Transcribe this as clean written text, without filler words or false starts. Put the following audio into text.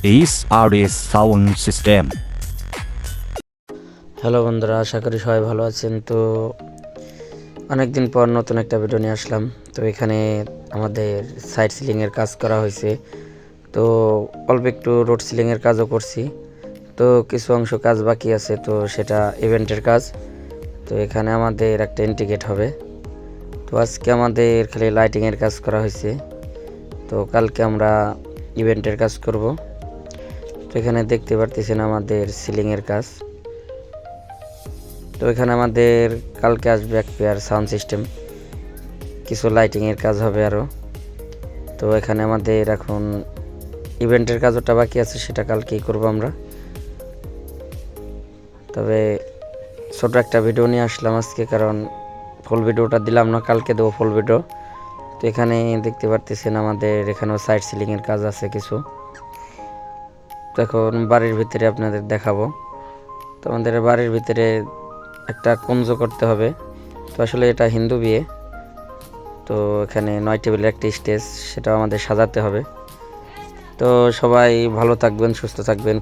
SRS sound system. Hello বন্ধুরা, আশা করি সবাই ভালো আছেন। তো অনেকদিন পর নতুন একটা ভিডিও নিয়ে আসলাম। তো এখানে আমাদের সাইড সিলিংয়ের কাজ করা হয়েছে। তো অল্প একটু রোড সিলিংয়ের কাজও করছি। তো কিছু অংশ কাজ বাকি আছে, তো সেটা ইভেন্টের কাজ। তো এখানে আমাদের একটা ইন্টিগ্রেট হবে। তো আজকে আমাদের খালি লাইটিংয়ের কাজ করা হয়েছে। তো কালকে আমরা ইভেন্টের কাজ করব। তো এখানে দেখতে পারতেছেন আমাদের সিলিংয়ের কাজ। তো এখানে আমাদের কালকে আসবে এক পেয়ার সাউন্ড সিস্টেম, কিছু লাইটিংয়ের কাজ হবে আরও। তো এখানে আমাদের এখন ইভেন্টের কাজটা বাকি আছে, সেটা কালকেই করব আমরা। তবে ছোট একটা ভিডিও নিয়ে আসলাম আজকে, কারণ ফুল ভিডিওটা দিলাম না, কালকে দেবো ফুল ভিডিও। তো এখানে দেখতে পারতেছেন আমাদের এখানেও সাইড সিলিংয়ের কাজ আছে কিছু। তো এখন বাড়ির ভিতরে আপনাদের দেখাবো। তো আমাদের বাড়ির ভিতরে একটা কুঞ্জ করতে হবে। তো আসলে এটা হিন্দু বিয়ে। তো এখানে 9 টেবিলের একটি স্টেজ, সেটাও আমাদের সাজাতে হবে। তো সবাই ভালো থাকবেন, সুস্থ থাকবেন।